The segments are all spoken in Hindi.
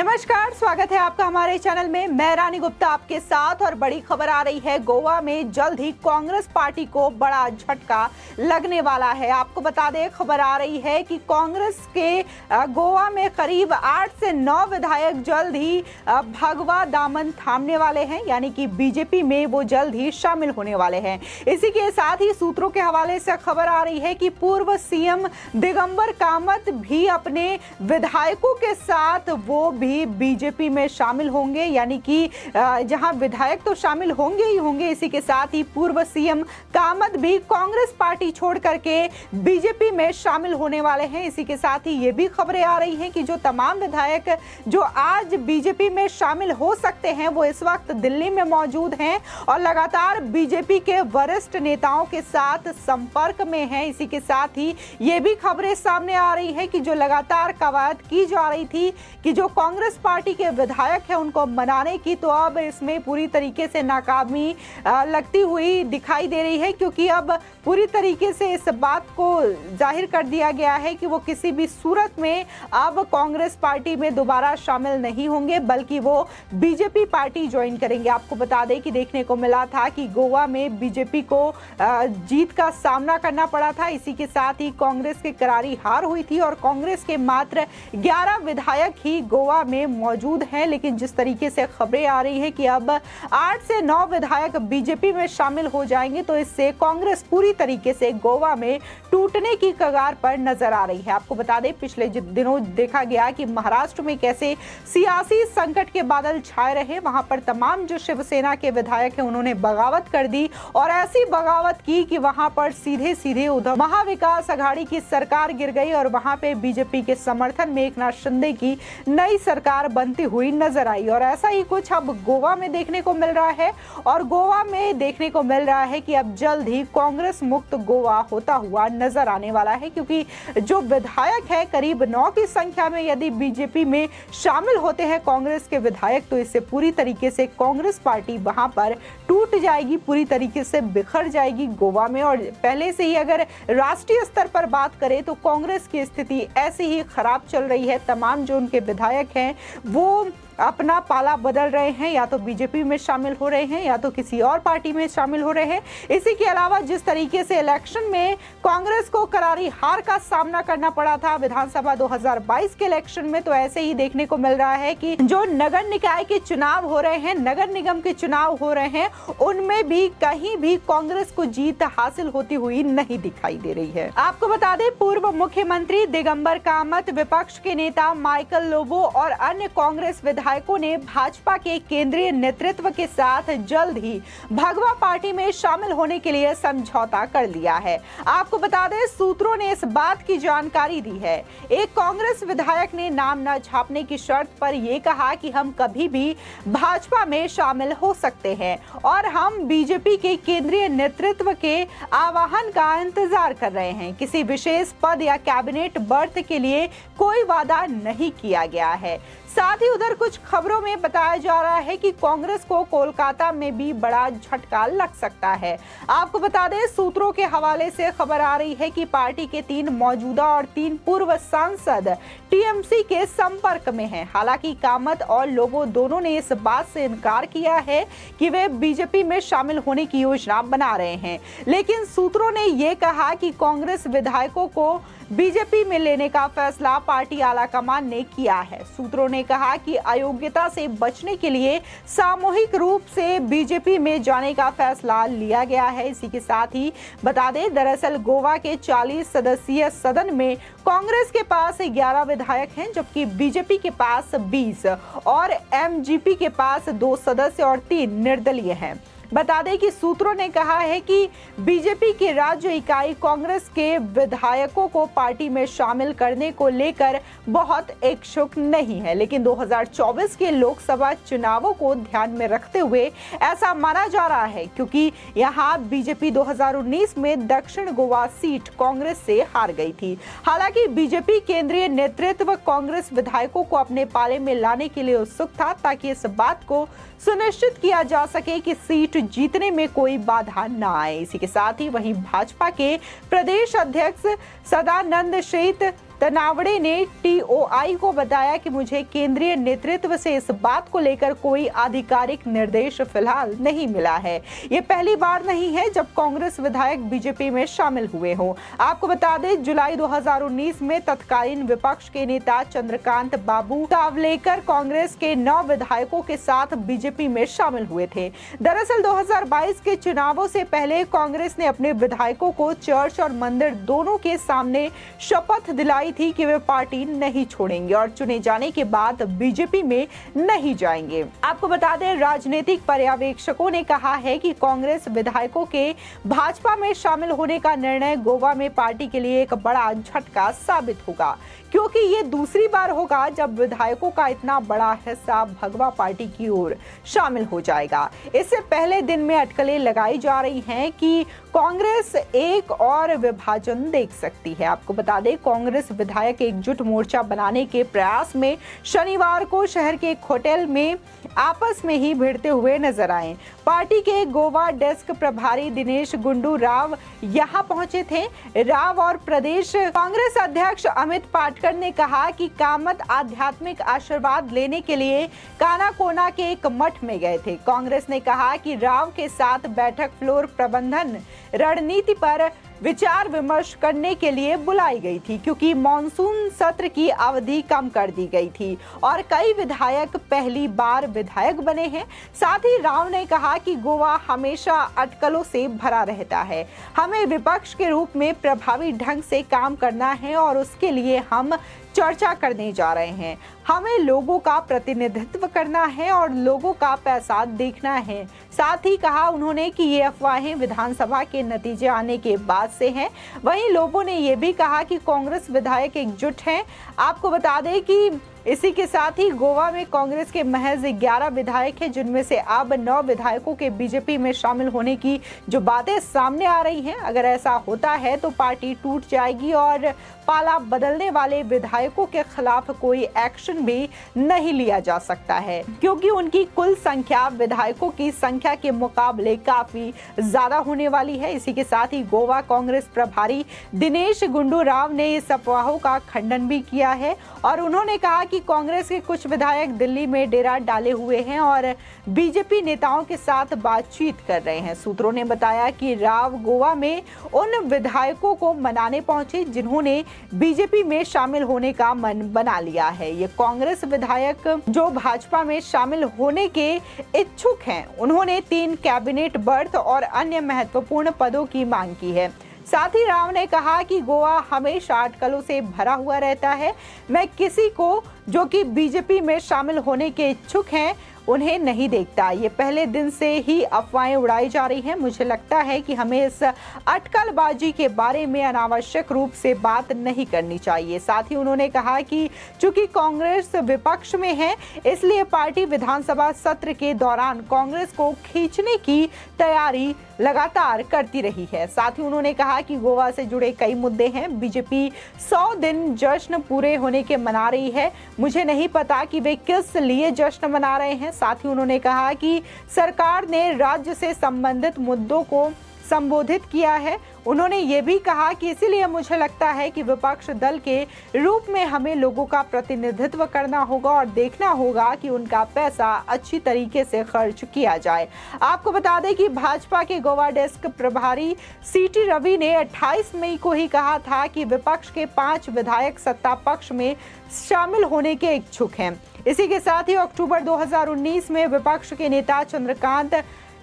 नमस्कार, स्वागत है आपका हमारे चैनल में। मैं रानी गुप्ता आपके साथ और बड़ी खबर आ रही है, गोवा में जल्द ही कांग्रेस पार्टी को बड़ा झटका लगने वाला है। आपको बता दें, खबर आ रही है कि कांग्रेस के गोवा में करीब 8 से 9 विधायक जल्द ही भगवा दामन थामने वाले हैं, यानी कि बीजेपी में वो जल्द ही शामिल होने वाले हैं। इसी के साथ ही सूत्रों के हवाले से खबर आ रही है कि पूर्व सीएम दिगंबर कामत भी अपने विधायकों के साथ वो भी बीजेपी में शामिल होंगे, यानी कि जहां विधायक तो शामिल होंगे ही होंगे, इसी के साथ ही पूर्व सीएम कामत भी कांग्रेस पार्टी छोड़ करके बीजेपी में शामिल होने वाले हैं। इसी के साथ ही ये भी खबरें आ रही हैं कि जो तमाम विधायक जो आज बीजेपी में शामिल हो सकते हैं वो इस वक्त दिल्ली में मौजूद हैं और लगातार बीजेपी के वरिष्ठ नेताओं के साथ संपर्क में हैं। इसी के साथ ही ये भी खबरें सामने आ रही है कि जो लगातार कवायद की जा रही थी कि जो कांग्रेस पार्टी के विधायक हैं उनको मनाने की, तो अब इसमें पूरी तरीके से नाकामी लगती हुई दिखाई दे रही है, क्योंकि अब पूरी तरीके से इस बात को जाहिर कर दिया गया है कि वो किसी भी सूरत में अब कांग्रेस पार्टी में दोबारा शामिल नहीं होंगे, बल्कि वो बीजेपी पार्टी ज्वाइन करेंगे। आपको बता दें कि देखने को मिला था कि गोवा में बीजेपी को जीत का सामना करना पड़ा था। इसी के साथ ही कांग्रेस की करारी हार हुई थी और कांग्रेस के मात्र 11 विधायक ही गोवा में मौजूद हैं। लेकिन जिस तरीके से खबरें आ रही है कि अब 8 से 9 विधायक बीजेपी में शामिल हो जाएंगे, तो इससे कांग्रेस पूरी तरीके से गोवा में टूटने की कगार पर नजर आ रही है। आपको बता दें, पिछले दिनों देखा गया कि महाराष्ट्र में कैसे सियासी संकट के बादल छाए रहे। वहां पर तमाम जो शिवसेना के विधायक हैं उन्होंने बगावत कर दी और ऐसी बगावत की कि वहां पर सीधे सीधे उद्धव महाविकास आघाड़ी की सरकार गिर गई और वहां पे बीजेपी के समर्थन में एकनाथ शिंदे की नई सरकार बनती हुई नजर आई। और ऐसा ही कुछ अब गोवा में देखने को मिल रहा है और गोवा में देखने को मिल रहा है कि अब जल्द ही कांग्रेस मुक्त गोवा होता हुआ नजर आने वाला है, क्योंकि जो विधायक है करीब 9 की संख्या में यदि बीजेपी में शामिल होते हैं कांग्रेस के विधायक, तो इससे पूरी तरीके से कांग्रेस पार्टी वहां पर टूट जाएगी, पूरी तरीके से बिखर जाएगी गोवा में। और पहले से ही अगर राष्ट्रीय स्तर पर बात करें तो कांग्रेस की स्थिति ऐसी ही खराब चल रही है। तमाम जो उनके विधायक हैं वो अपना पाला बदल रहे हैं, या तो बीजेपी में शामिल हो रहे हैं या तो किसी और पार्टी में शामिल हो रहे हैं। इसी के अलावा जिस तरीके से इलेक्शन में कांग्रेस को करारी हार का सामना करना पड़ा था विधानसभा 2022 के इलेक्शन में, तो ऐसे ही देखने को मिल रहा है कि जो नगर निकाय के चुनाव हो रहे हैं, नगर निगम के चुनाव हो रहे हैं, उनमें भी कहीं भी कांग्रेस को जीत हासिल होती हुई नहीं दिखाई दे रही है। आपको बता दें, पूर्व मुख्यमंत्री दिगंबर कामत, विपक्ष के नेता माइकल लोबो और अन्य कांग्रेस विधायकों ने भाजपा के केंद्रीय नेतृत्व के साथ जल्द ही भगवा पार्टी में शामिल होने के लिए समझौता कर लिया है। आपको बता दें, सूत्रों ने इस बात की जानकारी दी है। एक कांग्रेस विधायक ने नाम न छापने की शर्त पर यह कहा कि हम कभी भी भाजपा में शामिल हो सकते हैं और हम बीजेपी के केंद्रीय नेतृत्व के आह्वान का इंतजार कर रहे हैं। किसी विशेष पद या कैबिनेट बर्थ के लिए कोई वादा नहीं किया गया है। साथ ही उधर कुछ खबरों में बताया जा रहा है कि कांग्रेस को कोलकाता में भी बड़ा झटका लग सकता है। आपको बता दें, सूत्रों के हवाले से खबर आ रही है कि पार्टी के 3 मौजूदा और 3 पूर्व सांसद टीएमसी के संपर्क में हैं। हालांकि कामत और लोबो दोनों ने इस बात से इनकार किया है कि वे बीजेपी में शामिल होने की योजना बना रहे हैं, लेकिन सूत्रों ने यह कहा कि कांग्रेस विधायकों को बीजेपी में लेने का फैसला पार्टी आलाकमान ने किया है। सूत्रों ने कहा कि अयोग्यता से बचने के लिए सामूहिक रूप से बीजेपी में जाने का फैसला लिया गया है। इसी के साथ ही बता दें, दरअसल गोवा के 40 सदस्यीय सदन में कांग्रेस के पास 11 विधायक हैं, जबकि बीजेपी के पास 20 और एमजीपी के पास 2 सदस्य और 3 निर्दलीय हैं। बता दें कि सूत्रों ने कहा है कि बीजेपी की राज्य इकाई कांग्रेस के विधायकों को पार्टी में शामिल करने को लेकर बहुत इच्छुक नहीं है, लेकिन 2024 के लोकसभा चुनावों को ध्यान में रखते हुए ऐसा माना जा रहा है, क्योंकि यहां बीजेपी 2019 में दक्षिण गोवा सीट कांग्रेस से हार गई थी। हालांकि बीजेपी केंद्रीय नेतृत्व कांग्रेस विधायकों को अपने पाले में लाने के लिए उत्सुक था, ताकि इस बात को सुनिश्चित किया जा सके कि सीट जीतने में कोई बाधा न आए। इसी के साथ ही वहीं भाजपा के प्रदेश अध्यक्ष सदानंद शेठ तनावड़े ने TOI को बताया कि मुझे केंद्रीय नेतृत्व से इस बात को लेकर कोई आधिकारिक निर्देश फिलहाल नहीं मिला है। ये पहली बार नहीं है जब कांग्रेस विधायक बीजेपी में शामिल हुए हों। आपको बता दें, जुलाई 2019 में तत्कालीन विपक्ष के नेता चंद्रकांत बाबू कावलेकर कांग्रेस के 9 विधायकों के साथ बीजेपी में शामिल हुए थे। दरअसल 2022 के चुनावों से पहले कांग्रेस ने अपने विधायकों को चर्च और मंदिर दोनों के सामने शपथ दिलाई थी कि वे पार्टी नहीं छोड़ेंगे और चुने जाने के बाद बीजेपी में नहीं जाएंगे। आपको बता दें, राजनीतिक पर्यवेक्षकों ने कहा है कि कांग्रेस विधायकों के भाजपा में शामिल होने का निर्णय गोवा में पार्टी के लिए एक बड़ा झटका साबित होगा, क्योंकि ये दूसरी बार होगा जब विधायकों का इतना बड़ा हिस्सा भगवा पार्टी की ओर शामिल हो जाएगा। इससे पहले दिन में अटकलें लगाई जा रही हैं कि कांग्रेस एक और विभाजन देख सकती है। आपको बता दें, कांग्रेस विधायक एकजुट मोर्चा बनाने के प्रयास में शनिवार को शहर के एक होटल में आपस में ही भिड़ते हुए नजर आए। पार्टी के गोवा डेस्क प्रभारी दिनेश गुंडू राव यहां पहुंचे थे। राव और प्रदेश कांग्रेस अध्यक्ष अमित पाटकर ने कहा कि कामत आध्यात्मिक आशीर्वाद लेने के लिए कानाकोना के एक मठ में गए थे। कांग्रेस ने कहा कि राव के साथ बैठक फ्लोर प्रबंधन रणनीति पर विचार विमर्श करने के लिए बुलाई गई थी, क्योंकि मॉनसून सत्र की अवधि कम कर दी गई थी और कई विधायक पहली बार विधायक बने हैं। साथ ही राव ने कहा कि गोवा हमेशा अटकलों से भरा रहता है। हमें विपक्ष के रूप में प्रभावी ढंग से काम करना है और उसके लिए हम चर्चा करने जा रहे हैं। हमें लोगों का प्रतिनिधित्व करना है और लोगों का पैसा देखना है। साथ ही कहा उन्होंने कि ये अफवाहें विधानसभा के नतीजे आने के बाद से हैं। वहीं लोगों ने ये भी कहा कि कांग्रेस विधायक एकजुट हैं। आपको बता दें कि इसी के साथ ही गोवा में कांग्रेस के महज 11 विधायक हैं, जिनमें से अब 9 विधायकों के बीजेपी में शामिल होने की जो बातें सामने आ रही हैं। अगर ऐसा होता है तो पार्टी टूट जाएगी और पाला बदलने वाले विधायकों के खिलाफ कोई एक्शन भी नहीं लिया जा सकता है, क्योंकि उनकी कुल संख्या विधायकों की संख्या के मुकाबले काफी ज्यादा होने वाली है। इसी के साथ ही गोवा कांग्रेस प्रभारी दिनेश गुंडू राव ने इस अफवाहों का खंडन भी किया है और उन्होंने कहा कि कांग्रेस के कुछ विधायक दिल्ली में डेरा डाले हुए हैं और बीजेपी नेताओं के साथ बातचीत कर रहे हैं। सूत्रों ने बताया कि राव गोवा में उन विधायकों को मनाने पहुंचे जिन्होंने बीजेपी में शामिल होने का मन बना लिया है। ये कांग्रेस विधायक जो भाजपा में शामिल होने के इच्छुक हैं, उन्होंने 3 कैबिनेट बर्थ और अन्य महत्वपूर्ण पदों की मांग की है। साथ ही राव ने कहा कि गोवा हमेशा अटकलों से भरा हुआ रहता है। मैं किसी को जो कि बीजेपी में शामिल होने के इच्छुक हैं उन्हें नहीं देखता। ये पहले दिन से ही अफवाहें उड़ाई जा रही हैं। मुझे लगता है कि हमें इस अटकलबाजी के बारे में अनावश्यक रूप से बात नहीं करनी चाहिए। साथ ही उन्होंने कहा कि चूंकि कांग्रेस विपक्ष में है, इसलिए पार्टी विधानसभा सत्र के दौरान कांग्रेस को खींचने की तैयारी लगातार करती रही है। साथ ही उन्होंने कहा कि गोवा से जुड़े कई मुद्दे हैं। बीजेपी 100 दिन जश्न पूरे होने के मना रही है। मुझे नहीं पता कि वे किस लिए जश्न मना रहे हैं। साथ ही उन्होंने कहा कि सरकार ने राज्य से संबंधित मुद्दों को संबोधित किया है। उन्होंने ये भी कहा कि इसीलिए मुझे लगता है कि विपक्ष दल के रूप में हमें लोगों का प्रतिनिधित्व करना होगा और देखना होगा कि उनका पैसा अच्छी तरीके से खर्च किया जाए। आपको बता दें कि भाजपा के गोवा डेस्क प्रभारी CT रवि ने 28 मई को ही कहा था कि विपक्ष के 5 विधायक सत्ता पक्ष में शामिल होने के इच्छुक हैं। इसी के साथ ही अक्टूबर 2019 में विपक्ष के नेता चंद्रकांत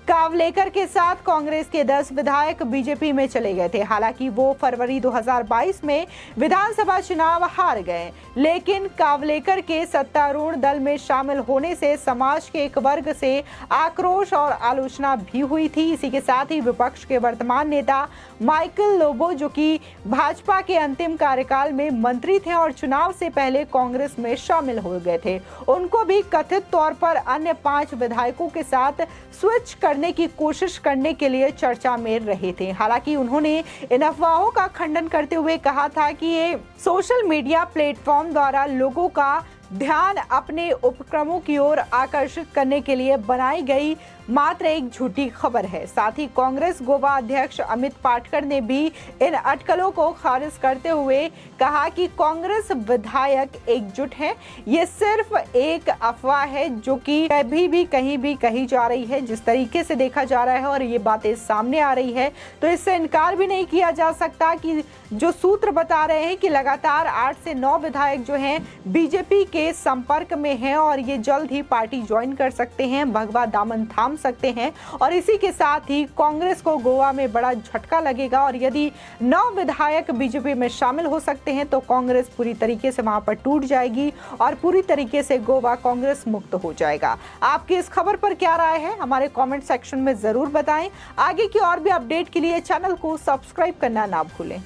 कावलेकर के साथ कांग्रेस के 10 विधायक बीजेपी में चले गए थे। हालांकि वो फरवरी 2022 में विधानसभा चुनाव हार गए, लेकिन कावलेकर के सत्तारूढ़ दल में शामिल होने से समाज के एक वर्ग से आक्रोश और आलोचना भी हुई थी। इसी के साथ ही विपक्ष के वर्तमान नेता माइकल लोबो, जो कि भाजपा के अंतिम कार्यकाल में मंत्री थे और चुनाव से पहले कांग्रेस में शामिल हो गए थे, उनको भी कथित तौर पर अन्य 5 विधायकों के साथ स्विच करने की कोशिश करने के लिए चर्चा में रहे थे। हालांकि उन्होंने इन अफवाहों का खंडन करते हुए कहा था कि ये सोशल मीडिया प्लेटफॉर्म द्वारा लोगों का ध्यान अपने उपक्रमों की ओर आकर्षित करने के लिए बनाई गई मात्र एक झूठी खबर है। साथ ही कांग्रेस गोवा अध्यक्ष अमित पाटकर ने भी इन अटकलों को खारिज करते हुए कहा कि कांग्रेस विधायक एकजुट है। ये सिर्फ एक अफवाह है जो कि कभी भी कहीं भी कही जा रही है। जिस तरीके से देखा जा रहा है और ये बातें सामने आ रही है तो इससे इनकार भी नहीं किया जा सकता कि जो सूत्र बता रहे हैं कि लगातार 8 से 9 विधायक जो हैं बीजेपी के संपर्क में हैं और ये जल्द ही पार्टी ज्वाइन कर सकते हैं, भगवा दामन थाम सकते हैं और इसी के साथ ही कांग्रेस को गोवा में बड़ा झटका लगेगा और यदि 9 विधायक बीजेपी में शामिल हो सकते हैं तो कांग्रेस पूरी तरीके से वहां पर टूट जाएगी और पूरी तरीके से गोवा कांग्रेस मुक्त हो जाएगा। आपकी इस खबर पर क्या राय है हमारे कमेंट सेक्शन में जरूर बताएं। आगे की और भी अपडेट के लिए चैनल को सब्सक्राइब करना ना भूलें।